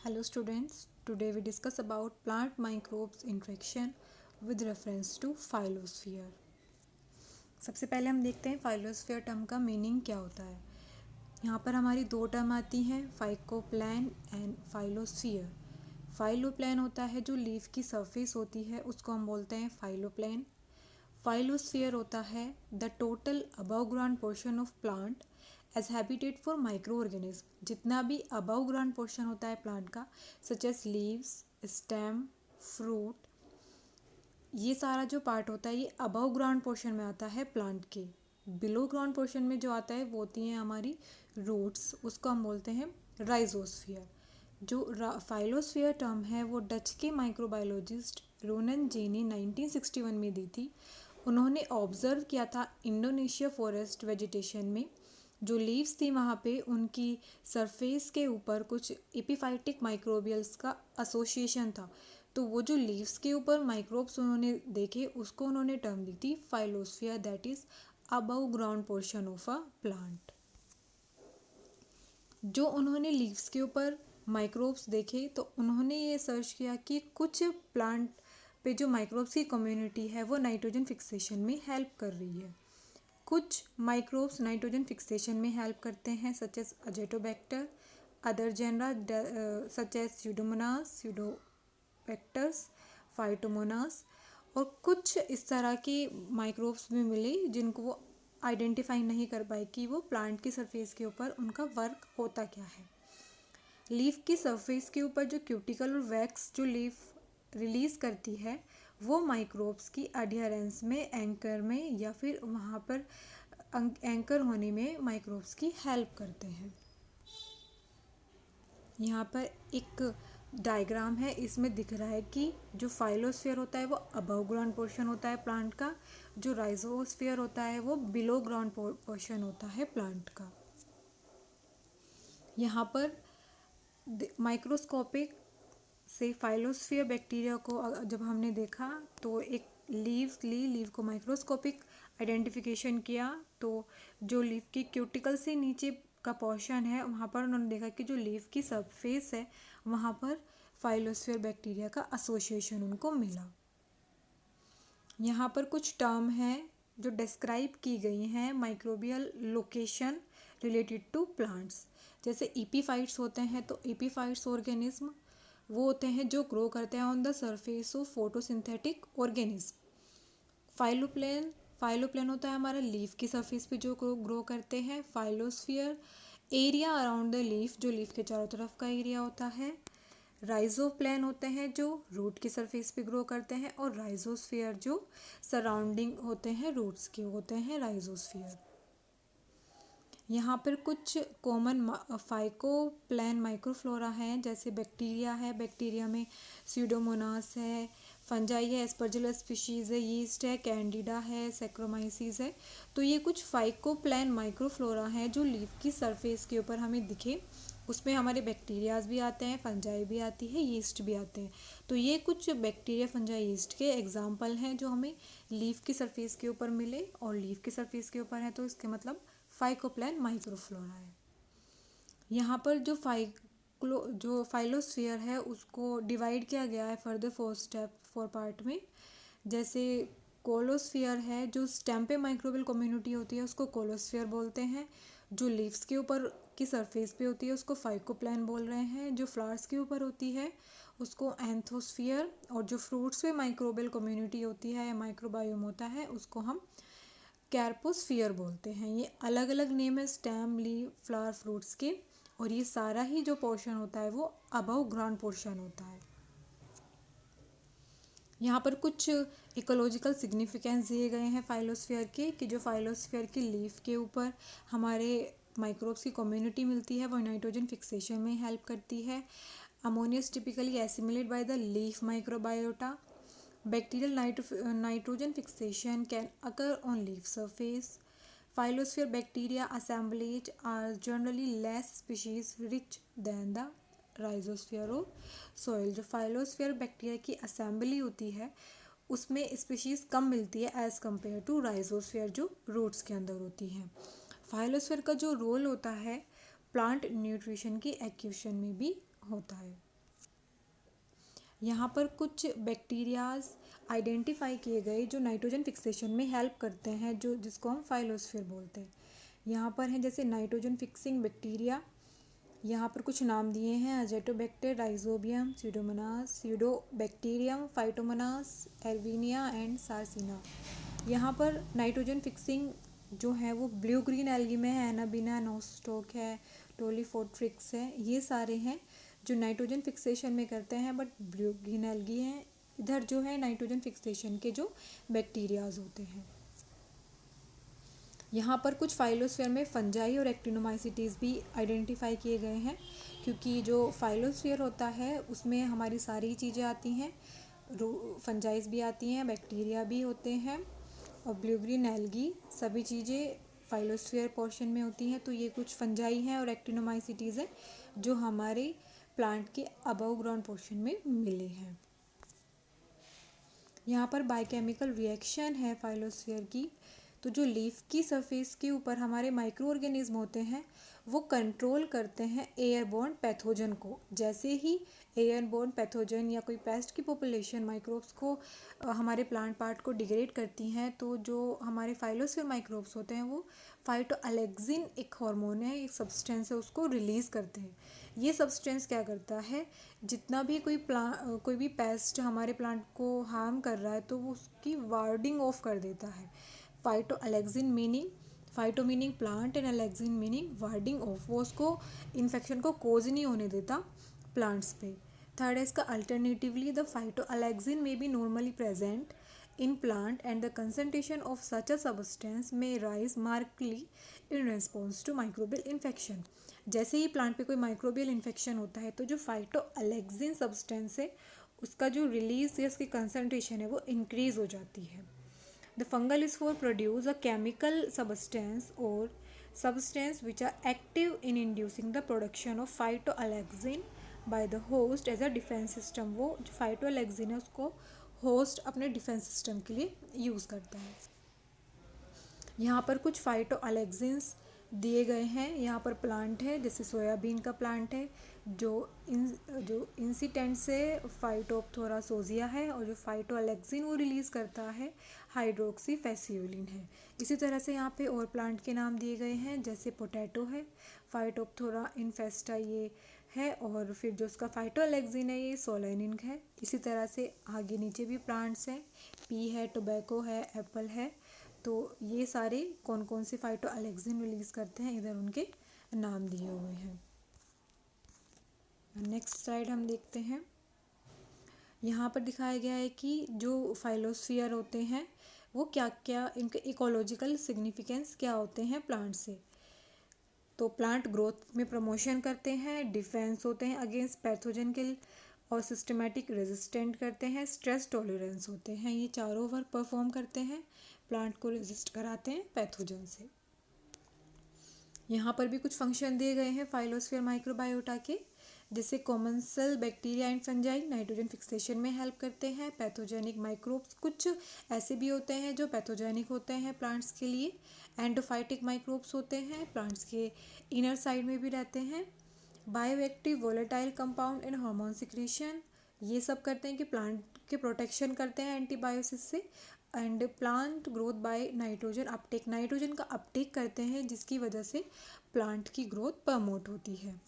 Hello students, today we discuss about plant microbes interaction with reference to phylosphere. सबसे पहले हम देखते हैं फाइलोस्फीयर टर्म का मीनिंग क्या होता है। यहाँ पर हमारी दो टर्म आती हैं, फाइकोप्लैन एंड फाइलोस्फीयर। फाइलोप्लैन होता है जो लीफ की सरफेस होती है, उसको हम बोलते हैं फाइलोप्लैन। फाइलोस्फीयर होता है the total above ground portion of plant as habitat for microorganism. जितना भी अबव ग्राउंड पोर्शन होता है प्लांट का, such as leaves, stem, fruit, ये सारा जो पार्ट होता है ये अबव ग्राउंड पोर्शन में आता है प्लांट के। बिलो ग्राउंड पोर्शन में जो आता है वो होती हैं हमारी रूट्स, उसको हम बोलते हैं राइजोस्फीयर। जो फाइलोस्फीयर टर्म है वो डच के माइक्रोबायोलॉजिस्ट रोनन जे ने 1961 में दी थी। उन्होंने ऑब्जर्व किया था इंडोनेशिया फॉरेस्ट वेजिटेशन में जो लीव्स थी वहाँ पे उनकी सरफेस के ऊपर कुछ एपिफाइटिक माइक्रोबियल्स का एसोसिएशन था। तो वो जो लीव्स के ऊपर माइक्रोब्स उन्होंने देखे उसको उन्होंने टर्म दी थी phyllosphere, that is above ground portion of a plant. जो उन्होंने लीव्स के ऊपर माइक्रोब्स देखे तो उन्होंने ये सर्च किया कि कुछ प्लांट पे जो माइक्रोब्स की कम्युनिटी है वो नाइट्रोजन फिक्सेशन में हेल्प कर रही है। कुछ माइक्रोब्स नाइट्रोजन फिक्सेशन में हेल्प करते हैं such as Azotobacter, other genera such as Pseudomonas, Pseudobacters, Phytomonas, और कुछ इस तरह के माइक्रोब्स भी मिले जिनको वो आइडेंटिफाई नहीं कर पाए कि वो प्लांट की सरफेस के ऊपर उनका वर्क होता क्या है। लीफ की सरफेस के ऊपर जो क्यूटिकल और वैक्स जो लीफ रिलीज़ करती है वो माइक्रोब्स की अडियरेंस में, एंकर में, या फिर वहाँ पर एंकर होने में माइक्रोब्स की हेल्प करते हैं। यहाँ पर एक डायग्राम है, इसमें दिख रहा है कि जो फाइलोस्फीयर होता है वो अबव ग्राउंड पोर्शन होता है प्लांट का, जो राइजोस्फीयर होता है वो बिलो ग्राउंड पोर्शन होता है प्लांट का। यहाँ पर माइक्रोस्कोपिक से फाइलोस्फीयर बैक्टीरिया को जब हमने देखा तो एक लीव को माइक्रोस्कोपिक आइडेंटिफिकेशन किया, तो जो लीव की क्यूटिकल से नीचे का पोर्शन है वहाँ पर उन्होंने देखा कि जो लीव की सरफेस है वहाँ पर फाइलोस्फीयर बैक्टीरिया का एसोसिएशन उनको मिला। यहाँ पर कुछ टर्म हैं जो डिस्क्राइब की गई हैं microbial location related to plants. जैसे एपीफाइट्स होते हैं तो एपीफाइट्स ऑर्गेनिज्म वो होते हैं जो ग्रो करते हैं on the surface of photosynthetic organism. Phylloplane होता है हमारा लीफ की सरफेस पे जो ग्रो करते हैं। फाइलोस्फीयर एरिया अराउंड द लीफ, जो लीफ के चारों तरफ का एरिया होता है। राइजोप्लेन होते हैं जो रूट की सरफेस पे ग्रो करते हैं, और राइजोस्फीयर जो सराउंडिंग होते हैं रूट्स के होते हैं राइजोस्फीयर। यहाँ पर कुछ कॉमन फाइकोप्लैन माइक्रोफ्लोरा हैं, जैसे बैक्टीरिया है, बैक्टीरिया में स्यूडोमोनास है, फंजाई है, एस्परजिलस स्पीशीज़ है, यीस्ट है, कैंडिडा है, सैक्रोमाइसीस है। तो ये कुछ फाइकोप्लैन माइक्रोफ्लोरा हैं जो लीफ की सरफेस के ऊपर हमें दिखे। उसमें हमारे बैक्टीरियाज भी आते हैं, फंजाई भी आती है, यीस्ट भी आते हैं। तो ये कुछ बैक्टीरिया, फंजाई, यीस्ट के एग्जाम्पल हैं जो हमें लीफ की सरफेस के ऊपर मिले, और लीफ की सरफेस के ऊपर है तो इसके मतलब फाइकोप्लैन माइक्रोफ्लोरा है। यहाँ पर जो फाइलोस्फीयर है उसको डिवाइड किया गया है फर्दर 4 पार्ट में। जैसे कोलोस्फीयर है, जो स्टेम पे माइक्रोबियल कम्युनिटी होती है उसको कोलोस्फीयर बोलते हैं। जो लीव्स के ऊपर की सरफेस पे होती है उसको फाइकोप्लैन बोल रहे हैं। जो फ्लावर्स के ऊपर होती है उसको एंथोस्फीयर, और जो फ्रूट्स पे माइक्रोबियल कम्युनिटी होती है या माइक्रोबायोम होता है उसको हम कैर्पोस्फीयर बोलते हैं। ये अलग अलग नेम है स्टेम, लीव, फ्लावर, फ्रूट्स के, और ये सारा ही जो पोर्शन होता है वो अबव ग्राउंड पोर्शन होता है। यहाँ पर कुछ इकोलॉजिकल सिग्निफिकेंस दिए गए हैं फाइलोस्फीयर के, कि जो फाइलोस्फीयर की लीफ के ऊपर हमारे माइक्रोब्स की कम्युनिटी मिलती है वो नाइट्रोजन फिक्सेशन में हेल्प करती है। Ammonia is typically assimilate by the leaf microbiota. Bacterial nitrogen fixation can occur on leaf surface. Phylosphere bacteria assemblage are generally less species rich than the rhizosphere or soil. जो फाइलोस्फीयर bacteria की assembly होती है उसमें species कम मिलती है as compare to rhizosphere जो roots के अंदर होती हैं। फाइलोस्फीयर का जो रोल होता है प्लांट न्यूट्रिशन की एक्यूशन में भी होता है। यहाँ पर कुछ बैक्टीरियाज आइडेंटिफाई किए गए जो नाइट्रोजन फिक्सेशन में हेल्प करते हैं, जो जिसको हम फाइलोस्फीयर बोलते हैं। यहाँ पर हैं जैसे नाइट्रोजन फिक्सिंग बैक्टीरिया, यहाँ पर कुछ नाम दिए हैं: अजेटोबैक्टर, राइजोबियम, स्यूडोमोनास, स्यूडोबैक्टीरियम, फाइटोमोनास, एल्वीनिया एंड सार्सिना। यहाँ पर नाइट्रोजन फिक्सिंग जो है वो ब्लू ग्रीन एल्गी में है, एनाबिना, नोस्टोक है, टोलीफोट्रिक्स है, ये सारे हैं जो नाइट्रोजन फिक्सेशन में करते हैं, बट ब्लू ग्रीन एल्गी हैं। इधर जो है नाइट्रोजन फिक्सेशन के जो बैक्टीरियाज होते हैं। यहाँ पर कुछ फाइलोस्फीयर में फंजाई और एक्टिनोमाइसिटीज़ भी आइडेंटिफाई किए गए हैं, क्योंकि जो फाइलोस्फीयर होता है उसमें हमारी सारी चीज़ें आती हैं, फंजाइज भी आती हैं, बैक्टीरिया भी होते हैं और ब्लू ग्रीन एल्गी, सभी चीज़ें फाइलोस्फीयर पोर्शन में होती हैं। तो ये कुछ फंजाई हैं और एक्टिनोमाइसिटीज़ हैं जो हमारे प्लांट के अबव ग्राउंड पोर्शन में मिले हैं। यहाँ पर बायोकेमिकल रिएक्शन है फाइलोस्फीयर की। तो जो लीफ की सरफेस के ऊपर हमारे माइक्रो ऑर्गेनिज्म होते हैं वो कंट्रोल करते हैं एयरबोर्न पैथोजन को। जैसे ही एयरबोर्न पैथोजन या कोई पेस्ट की पॉपुलेशन माइक्रोब्स को हमारे प्लांट पार्ट को डिग्रेड करती हैं, तो जो हमारे फाइलोस्फीयर माइक्रोब्स होते हैं वो फाइटोअलेक्सिन, एक हार्मोन है, एक सब्सटेंस है, उसको रिलीज़ करते हैं। ये सब्सटेंस क्या करता है, जितना भी कोई भी पेस्ट हमारे प्लांट को हार्म कर रहा है तो वो उसकी वार्डिंग ऑफ कर देता है। Phytoalexin meaning, phyto meaning plant and alexin meaning warding off, वो उसको इन्फेक्शन को कोज नहीं होने देता प्लांट्स पे। थर्ड है इसका alternatively the phytoalexin may be normally present in plant and the concentration of such a substance may rise markedly in response to microbial infection। जैसे ही प्लांट पे कोई माइक्रोबियल इन्फेक्शन होता है तो जो फाइटोअलेक्सिन सब्सटेंस है उसका जो रिलीज या उसकी कंसनट्रेशन है वो इंक्रीज हो जाती है। The fungal is for produce a chemical substance और substance which are active in inducing the production of phytoalexin by the host as a defense system। वो जो फाइटोअलेक्सिन है उसको होस्ट अपने डिफेंस सिस्टम के लिए यूज़ करता है। यहाँ पर कुछ फाइटोअलेक्सिन्स दिए गए हैं। यहाँ पर प्लांट है, जैसे सोयाबीन का प्लांट है जो इंसिटेंट से फाइटोप्थोरा सोजिया है, और जो फाइटोअलेक्सिन वो रिलीज़ करता है हाइड्रोक्सी फैसियोलिन है। इसी तरह से यहाँ पे और प्लांट के नाम दिए गए हैं, जैसे पोटैटो है, फाइटोप्थोरा इन्फेस्टा ये है, और फिर जो उसका फाइटोअलेक्सिन है ये सोलेनिन है। इसी तरह से आगे नीचे भी प्लांट्स हैं, पी है, टोबैको है, एप्पल है। तो ये सारे कौन कौन से फाइटोअलेक्सिन रिलीज़ करते हैं, इधर उनके नाम दिए हुए हैं। नेक्स्ट स्लाइड हम देखते हैं। यहाँ पर दिखाया गया है कि जो फाइलोस्फीयर होते हैं वो क्या क्या, इनके इकोलॉजिकल सिग्निफिकेंस क्या होते हैं प्लांट से। तो प्लांट ग्रोथ में प्रमोशन करते हैं, डिफेंस होते हैं अगेंस्ट पैथोजन के, और सिस्टमेटिक रेजिस्टेंट करते हैं, स्ट्रेस टॉलरेंस होते हैं। ये चारों वर्क परफॉर्म करते हैं, प्लांट को रेजिस्ट कराते हैं पैथोजन से। यहाँ पर भी कुछ फंक्शन दिए गए हैं फाइलोस्फीयर माइक्रोबायोटा के, जैसे commensal bacteria and fungi nitrogen fixation में हेल्प करते हैं। पैथोजेनिक माइक्रोब्स कुछ ऐसे भी होते हैं जो पैथोजेनिक होते हैं प्लांट्स के लिए। एंडोफाइटिक माइक्रोब्स होते हैं, प्लांट्स के इनर साइड में भी रहते हैं। Bioactive volatile compound and hormone secretion, ये सब करते हैं कि प्लांट के प्रोटेक्शन करते हैं एंटीबायोसिस से। And plant growth by nitrogen Uptake, nitrogen का अपटेक करते हैं जिसकी वजह से प्लांट की ग्रोथ प्रमोट होती है।